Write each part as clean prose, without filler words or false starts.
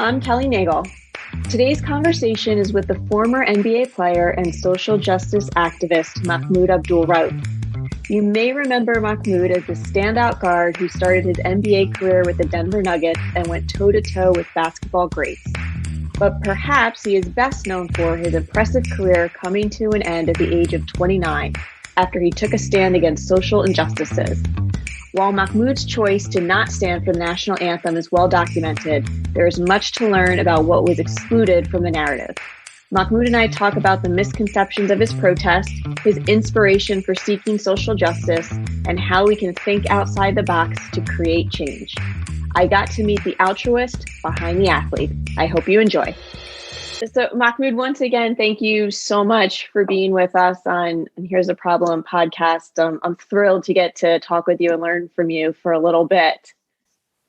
I'm Kelly Nagle. Today's conversation is with the former NBA player and social justice activist Mahmoud Abdul-Rauf. You may remember Mahmoud as the standout guard who started his NBA career with the Denver Nuggets and went toe-to-toe with basketball greats. But perhaps he is best known for his impressive career coming to an end at the age of 29 after he took a stand against social injustices. While Mahmoud's choice to not stand for the national anthem is well documented, there is much to learn about what was excluded from the narrative. Mahmoud and I talk about the misconceptions of his protest, his inspiration for seeking social justice, and how we can think outside the box to create change. I got to meet the altruist behind the athlete. I hope you enjoy. So Mahmoud, once again, thank you so much for being with us on Here's a Problem podcast. I'm thrilled to get to talk with you and learn from you for a little bit.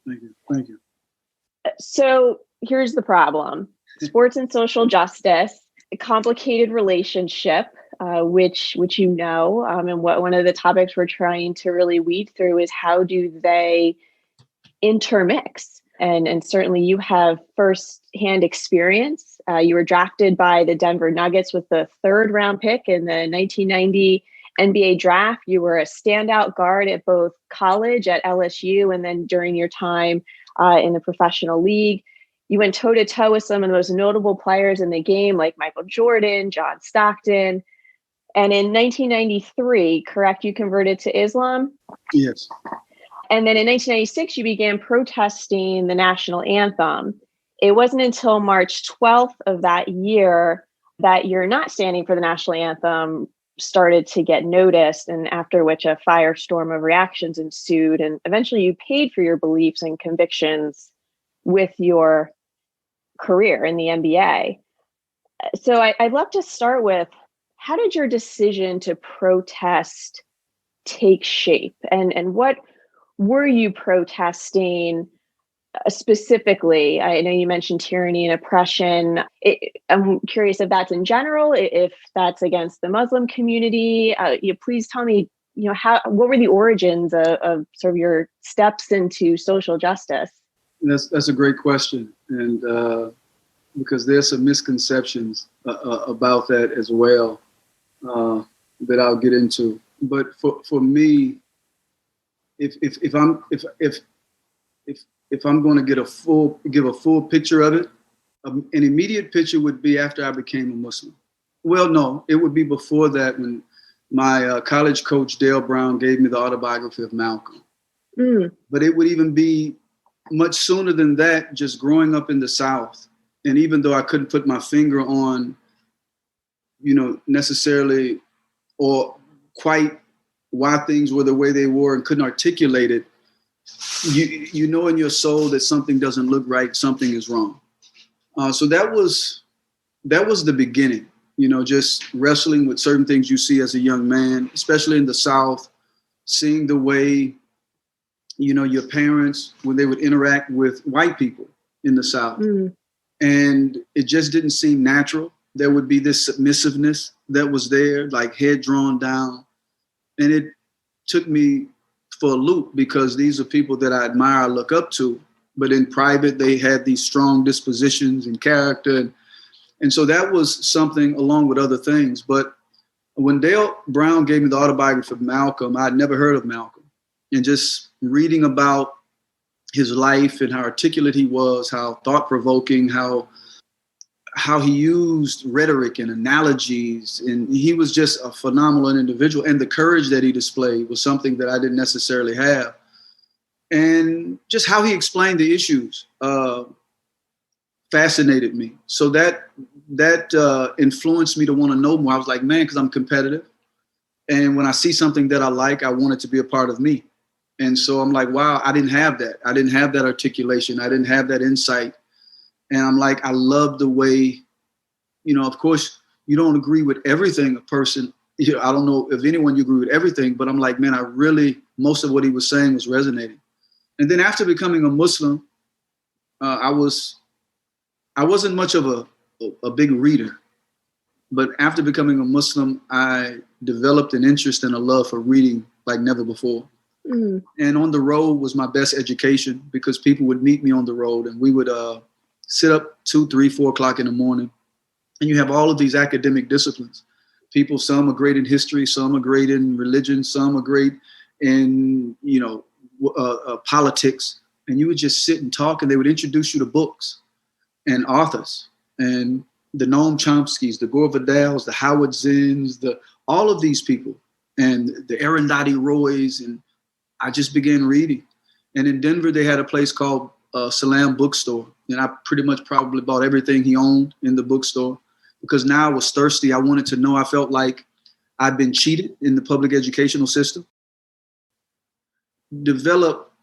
Thank you. So here's the problem. Sports and social justice, a complicated relationship, which you know, and one of the topics we're trying to really weed through is how do they intermix? And certainly you have first-hand experience. You were drafted by the Denver Nuggets with the third-round pick in the 1990 NBA draft. You were a standout guard at both college at LSU and then during your time in the professional league. You went toe-to-toe with some of the most notable players in the game, like Michael Jordan, John Stockton. And in 1993, correct, you converted to Islam? Yes. And then in 1996, you began protesting the national anthem. It wasn't until March 12th of that year that you're not standing for the national anthem started to get noticed, and after which a firestorm of reactions ensued. And eventually you paid for your beliefs and convictions with your career in the NBA. So I'd love to start with, how did your decision to protest take shape? And what were you protesting specifically? I know you mentioned tyranny and oppression. I'm curious if that's in general, if that's against the Muslim community. Please tell me, what were the origins of sort of your steps into social justice? That's a great question, and because there's some misconceptions about that as well that I'll get into. But for me, if I'm going to give a full picture of it, an immediate picture would be after I became a Muslim. Well, no, it would be before that, when my college coach Dale Brown gave me the autobiography of Malcolm. But it would even be much sooner than that, just growing up in the South. And even though I couldn't put my finger on, necessarily or quite why things were the way they were and couldn't articulate it, you know in your soul that something doesn't look right, something is wrong. So that was the beginning, just wrestling with certain things you see as a young man, especially in the South, seeing the way, your parents, when they would interact with white people in the South. And it just didn't seem natural. There would be this submissiveness that was there, like head drawn down. And it took me for a loop, because these are people that I admire, I look up to, but in private, they had these strong dispositions and character. And so that was something along with other things. But when Dale Brown gave me the autobiography of Malcolm, I'd never heard of Malcolm. And just reading about his life and how articulate he was, how thought-provoking, how he used rhetoric and analogies, and he was just a phenomenal individual. And the courage that he displayed was something that I didn't necessarily have. And just how he explained the issues fascinated me. So that influenced me to want to know more. I was like, man, because I'm competitive. And when I see something that I like, I want it to be a part of me. And so I'm like, wow, I didn't have that. I didn't have that articulation. I didn't have that insight. And I'm like, I love the way, of course, you don't agree with everything a person, I don't know if anyone you agree with everything, but I'm like, man, most of what he was saying was resonating. And then after becoming a Muslim, I wasn't much of a big reader, but after becoming a Muslim, I developed an interest and a love for reading like never before. And on the road was my best education, because people would meet me on the road and we would sit up 2, 3, 4 o'clock in the morning, and you have all of these academic disciplines. People, some are great in history, some are great in religion, some are great in, politics. And you would just sit and talk, and they would introduce you to books and authors and the Noam Chomskys, the Gore Vidals, the Howard Zinns, all of these people, and the Arundhati Roys. And I just began reading. And in Denver, they had a place called Salam Bookstore. And I pretty much probably bought everything he owned in the bookstore, because now I was thirsty. I wanted to know. I felt like I'd been cheated in the public educational system. Develop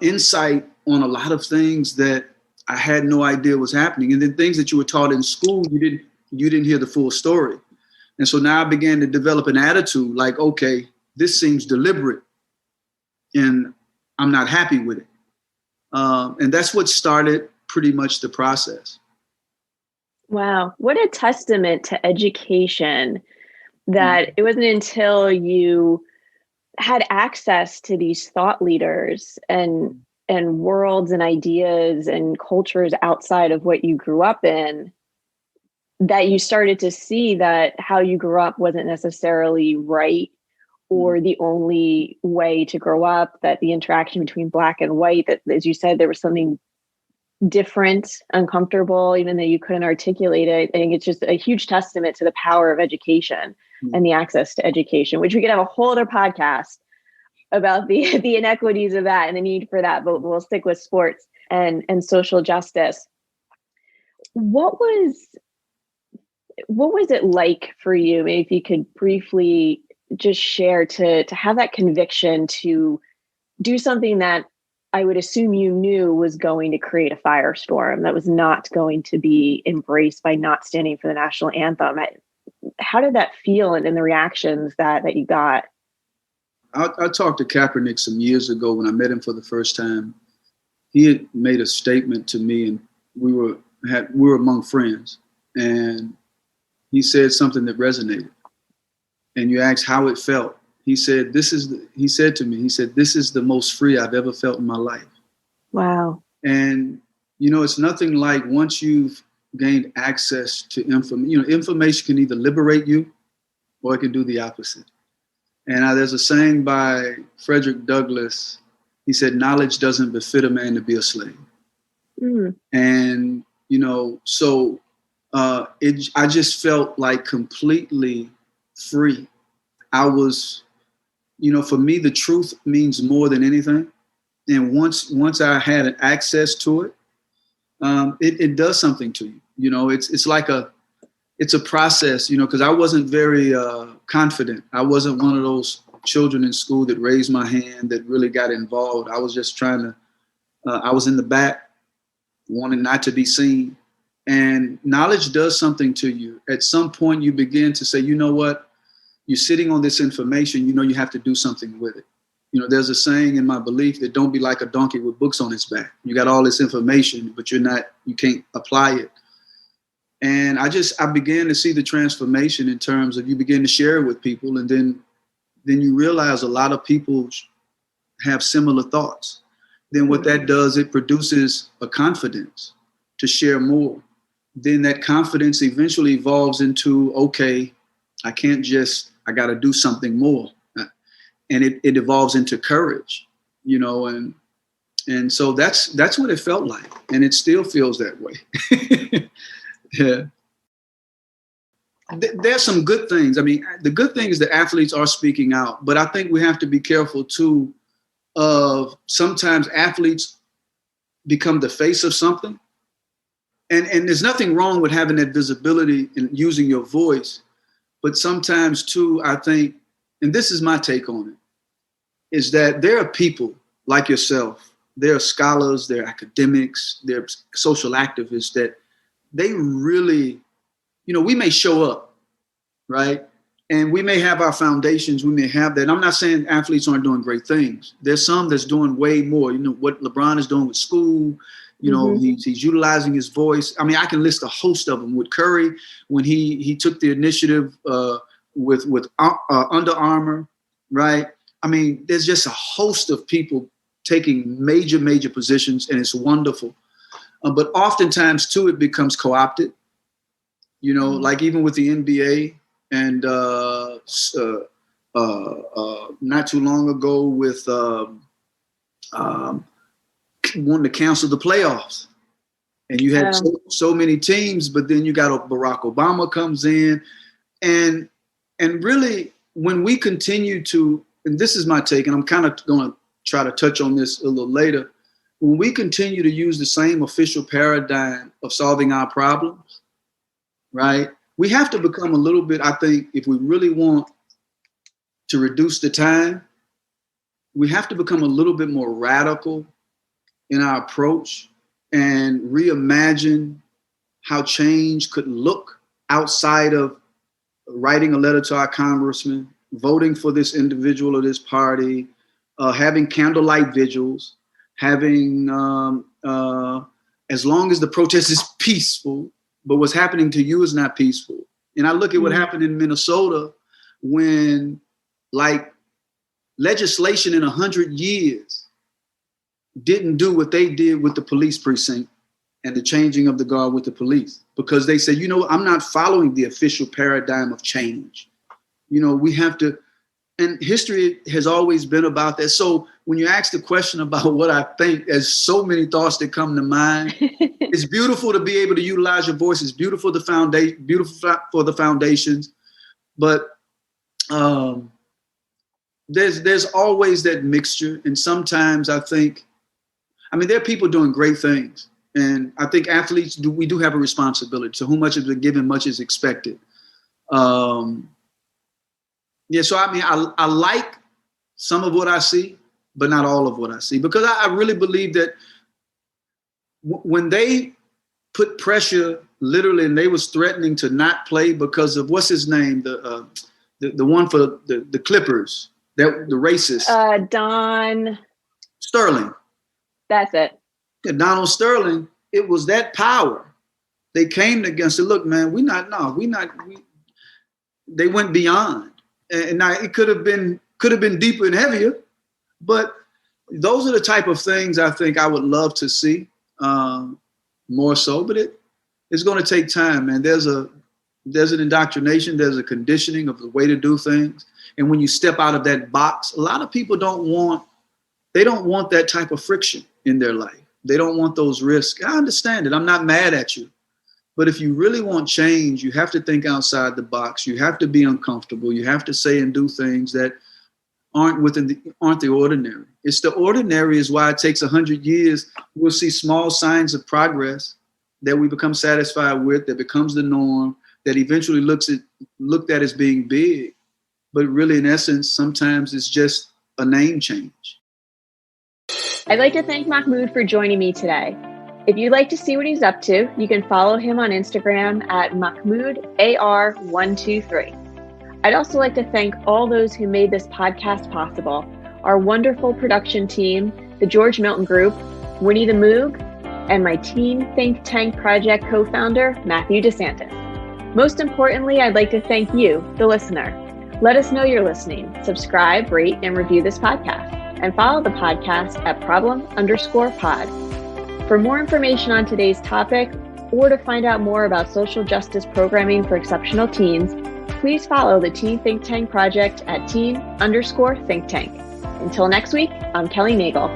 insight on a lot of things that I had no idea was happening. And then things that you were taught in school, you didn't hear the full story. And so now I began to develop an attitude like, okay, this seems deliberate and I'm not happy with it. And that's what started pretty much the process. Wow. What a testament to education that it wasn't until you had access to these thought leaders and worlds and ideas and cultures outside of what you grew up in that you started to see that how you grew up wasn't necessarily right or the only way to grow up, that the interaction between Black and white, that, as you said, there was something different, uncomfortable, even though you couldn't articulate it. I think it's just a huge testament to the power of education and the access to education, which we could have a whole other podcast about the inequities of that and the need for that, but we'll stick with sports and social justice. What was it like for you? Maybe if you could briefly just share to have that conviction to do something that I would assume you knew was going to create a firestorm, that was not going to be embraced by not standing for the national anthem. How did that feel and the reactions that you got? I talked to Kaepernick some years ago when I met him for the first time. He had made a statement to me, and we were among friends, and he said something that resonated. And you asked how it felt. He said, "This is the most free I've ever felt in my life." Wow. And it's nothing like once you've gained access to information. Information can either liberate you or it can do the opposite. And there's a saying by Frederick Douglass. He said, "Knowledge doesn't befit a man to be a slave." And, I just felt like completely free. I was, for me, the truth means more than anything. And once I had access to it, it does something to you. It's a process, because I wasn't very confident. I wasn't one of those children in school that raised my hand, that really got involved. I was just I was in the back, wanting not to be seen. And knowledge does something to you. At some point, you begin to say, you know what? You're sitting on this information, you have to do something with it. There's a saying in my belief that don't be like a donkey with books on its back. You got all this information, but you can't apply it. And I began to see the transformation in terms of you begin to share it with people. And then you realize a lot of people have similar thoughts. Then what that does, it produces a confidence to share more. Then that confidence eventually evolves into, okay, I got to do something more. And it evolves into courage, and so that's what it felt like. And it still feels that way. Yeah. There's some good things. I mean, the good thing is that athletes are speaking out, but I think we have to be careful too of sometimes athletes become the face of something. And there's nothing wrong with having that visibility and using your voice. But sometimes too, I think, and this is my take on it, is that there are people like yourself, there are scholars, there are academics, there are social activists that they really, we may show up, right? And we may have our foundations, we may have that. And I'm not saying athletes aren't doing great things. There's some that's doing way more. What LeBron is doing with school, he's utilizing his voice. I mean, I can list a host of them. With Curry, when he took the initiative with Under Armour, right? I mean, there's just a host of people taking major positions, and it's wonderful. But oftentimes too, it becomes co-opted, like even with the NBA and not too long ago with wanting to cancel the playoffs. And you had so many teams, but then you got Barack Obama comes in. And really, when we continue to, and this is my take, and I'm kind of going to try to touch on this a little later, when we continue to use the same official paradigm of solving our problems, right, we have to become a little bit, I think, if we really want to reduce the time, we have to become a little bit more radical in our approach and reimagine how change could look outside of writing a letter to our congressman, voting for this individual or this party, having candlelight vigils, having, as long as the protest is peaceful, but what's happening to you is not peaceful. And I look at what happened in Minnesota when, like, legislation in 100 years didn't do what they did with the police precinct and the changing of the guard with the police, because they said, I'm not following the official paradigm of change. We have to, and history has always been about that. So when you ask the question about what I think, there's so many thoughts that come to mind. It's beautiful to be able to utilize your voice. It's beautiful for the foundations, but there's always that mixture. And sometimes I think, there are people doing great things. And I think athletes, we do have a responsibility. So whom much is given, much is expected. So I like some of what I see, but not all of what I see. Because I really believe that when they put pressure, literally, and they was threatening to not play because of, what's his name? The one for the Clippers, the racist. Don Sterling. That's it. Yeah, Donald Sterling, it was that power. They came against it. Look, man, they went beyond. And now it could have been deeper and heavier, but those are the type of things I think I would love to see more so, but it's going to take time, man. There's an indoctrination, there's a conditioning of the way to do things. And when you step out of that box, a lot of people don't want that type of friction in their life. They don't want those risks. I understand it. I'm not mad at you. But if you really want change, you have to think outside the box. You have to be uncomfortable. You have to say and do things that aren't the ordinary. It's the ordinary is why it takes 100 years. We'll see small signs of progress that we become satisfied with, that becomes the norm, that eventually looked at as being big. But really, in essence, sometimes it's just a name change. I'd like to thank Mahmoud for joining me today. If you'd like to see what he's up to, you can follow him on Instagram at MahmoudAR123. I'd also like to thank all those who made this podcast possible. Our wonderful production team, the George Milton Group, Winnie the Moog, and my Teen Think Tank Project co-founder, Matthew DeSantis. Most importantly, I'd like to thank you, the listener. Let us know you're listening. Subscribe, rate, and review this podcast. And follow the podcast at problem_pod. For more information on today's topic, or to find out more about social justice programming for exceptional teens, please follow the Teen Think Tank Project at teen_think tank. Until next week, I'm Kelly Nagle.